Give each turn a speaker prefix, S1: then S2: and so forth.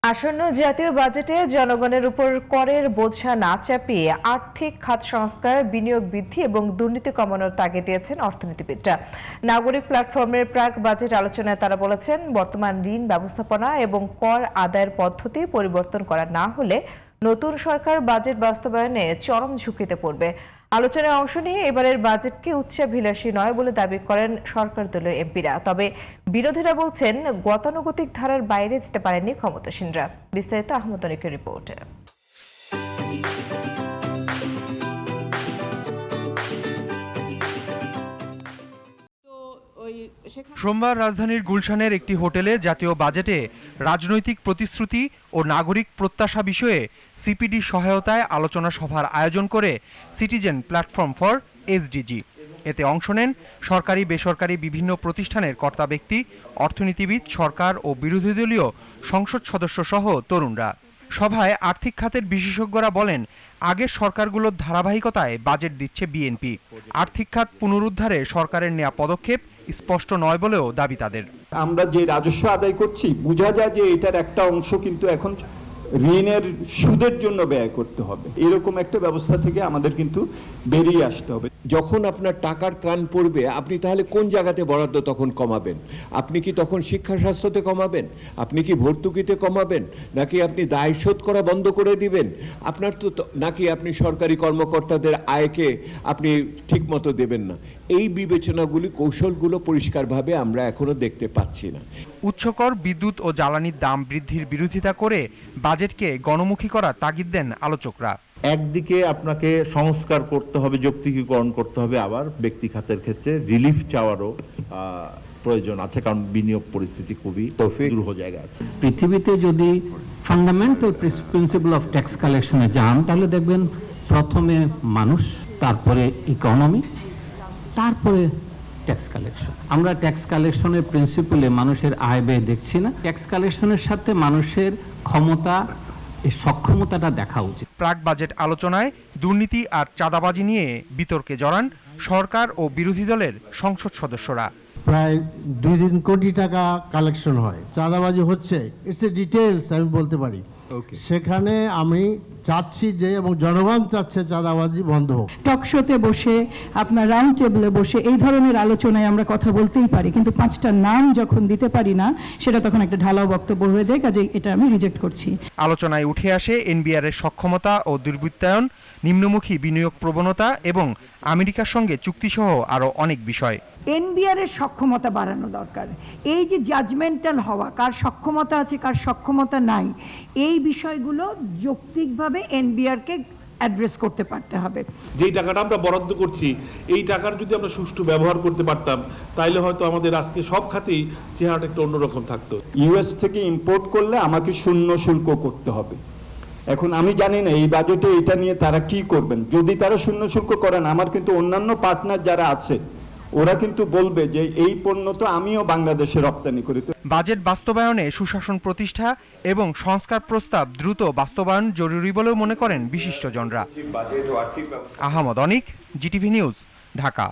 S1: আসন্ন জাতীয় বাজেটে জনগণের উপর করের বোঝা না চাপিয়ে আর্থিক খাত সংস্কার, বিনিয়োগ বৃদ্ধি এবং দুর্নীতি কমানোর তাগিদ দিয়েছেন অর্থনীতিবিদরা। নাগরিক প্ল্যাটফর্মের প্রাক বাজেট আলোচনায় তারা বলেছেন, বর্তমান ঋণ ব্যবস্থাপনা এবং কর আদায়ের পদ্ধতি পরিবর্তন করা না হলে নতুন সরকার বাজেট বাস্তবায়নে চরম ঝুঁকিতে পড়বে। আলোচনায় অংশ নিয়ে এবারের বাজেটকে উচ্চাভিলাষী নয় বলে দাবি করেন সরকার দলীয় এমপিরা। তবে বিরোধীরা বলছেন, গতানুগতিক ধারার বাইরে যেতে পারেননি ক্ষমতাসীনরা। বিস্তারিত আহমদ অনিকের রিপোর্টে।
S2: সোমবার রাজধানীর গুলশানের একটি হোটেলে জাতীয় বাজেটে রাজনৈতিক প্রতিশ্রুতি ও নাগরিক প্রত্যাশা বিষয়ে সিপিডি সহায়তায় আলোচনা সভার আয়োজন করে সিটিজেন প্ল্যাটফর্ম ফর এসডিজি। এতে অংশ নেন সরকারি বেসরকারি বিভিন্ন প্রতিষ্ঠানের কর্তা ব্যক্তি, অর্থনীতিবিদ, সরকার ও বিরোধী দলীয় সংসদ সদস্য সহ তরুণরা। সভায় আর্থিক খাতের বিশেষজ্ঞরা বলেন, আগের সরকারগুলোর ধারাবাহিকতায় বাজেট দিচ্ছে বিএনপি। আর্থিক খাত পুনরুদ্ধারে সরকারের নেওয়া পদক্ষেপ স্পষ্ট নয় বলেও দাবি তাদের।
S3: আমরা যে রাজস্ব আদায় করছি, বোঝা যায় যে এটার একটা অংশ কিন্তু এখন ঋণের সুদের জন্য ব্যয় করতে হবে। এরকম একটা ব্যবস্থা থেকে আমাদের কিন্তু বেরিয়ে আসতে হবে।
S4: যখন আপনার টাকার ত্রাণ পড়বে, আপনি তাহলে কোন জায়গাতে বরাদ্দ তখন কমাবেন? আপনি কি তখন শিক্ষা স্বাস্থ্যতে কমাবেন? আপনি কি ভর্তুকিতে কমাবেন? নাকি আপনি দায় শোধ করা বন্ধ করে দিবেন? আপনার তো নাকি আপনি সরকারি কর্মকর্তাদের আয়কে আপনি ঠিক মতো দেবেন না? এই বিবেচনাগুলি, কৌশলগুলো পরিষ্কারভাবে আমরা এখনো দেখতে পাচ্ছি না।
S2: উচ্চকর বিদ্যুৎ ও জ্বালানির দাম বৃদ্ধির বিরোধিতা করে বাজেটকে গণমুখী করার তাগিদ দেন আলোচকরা।
S5: একদিকে আপনাকে সংস্কার করতে হবে, যৌক্তিকীকরণ করতে হবে, আবার ব্যক্তি খাতের ক্ষেত্রে রিলিফ চাওয়ারও প্রয়োজন আছে, কারণ বিনিয়োগ পরিস্থিতি খুবই দুরূহ জায়গা আছে।
S6: পৃথিবীতে যদি ফান্ডামেন্টাল প্রিন্সিপল অফ ট্যাক্স কালেকশনে যান, তাহলে দেখবেন প্রথমে মানুষ, তারপরে ইকোনমি, তারপরে ট্যাক্স কালেকশন। আমরা ট্যাক্স কালেকশনের প্রিন্সিপলে মানুষের আয় ব্যয় দেখছি না। ট্যাক্স কালেকশনের সাথে মানুষের ক্ষমতা, এই সক্ষমতাটা দেখা উচিত।
S2: প্রাক বাজেট আলোচনায় দুর্নীতি আর চাঁদাবাজি নিয়ে বিতর্কে জড়ান সরকার ও বিরোধী দলের সংসদ সদস্যরা।
S7: প্রায় 2-3 কোটি টাকা কালেকশন হয়, চাঁদাবাজি হচ্ছে, ইটস এ ডিটেইলস আমি বলতে পারি। সেখানে আমি চাচ্ছি যে, এবং জনগণ চাচ্ছে, চাঁদাবাজি বন্ধ হোক।
S8: টকশোতে বসে, আপনার রাউন্ড টেবিলে বসে এই ধরনের আলোচনায় আমরা কথা বলতেই পারি, কিন্তু 5টা নাম যখন দিতে পারি না, সেটা তখন একটা ঢালাও বক্তব্য হয়ে যায়। কাজে এটা আমি রিজেক্ট করছি।
S2: আলোচনায় উঠে আসে এনবিআর এর সক্ষমতা ও দুর্বৃত্তায়ন, নিম্নমুখী বিনিয়োগ প্রবণতা এবং আমেরিকার সঙ্গে চুক্তিসহ আরও অনেক বিষয়।
S8: এনবিআর এর সক্ষমতা বাড়ানো দরকার। এই যে জাজমেন্টাল হওয়া, কার সক্ষমতা আছে কার সক্ষমতা নাই, এই বিষয়গুলো যৌক্তিকভাবে এনবিআর কে অ্যাড্রেস করতে পারতে হবে।
S9: যেই টাকাটা আমরা বরাদ্দ করছি, এই টাকার যদি আমরা সুষ্ঠু ব্যবহার করতে পারতাম, তাইলে হয়তো আমাদের আজকে সব খাতেই চেহারাটা একটু অন্যরকম থাকতো।
S3: ইউএস থেকে ইম্পোর্ট করলে আমাকে শূন্য শুল্ক করতে হবে। এখন আমি জানি না এই বাজেটে এটা নিয়ে তারা কি করবেন। যদি তারা শূন্য শুল্ক করেন, আমার কিন্তু অন্যান্য পার্টনার যারা আছে, ওরা কিন্তু বলবে যে এই পণ্য তো আমিও বাংলাদেশে রপ্তানি করি।
S2: বাজেট বাস্তবায়নে সুশাসন প্রতিষ্ঠা এবং সংস্কার প্রস্তাব দ্রুত বাস্তবায়ন জরুরি বলেও মনে করেন বিশিষ্টজনরা। আহমদ অনিক, জিটিভি নিউজ, ঢাকা।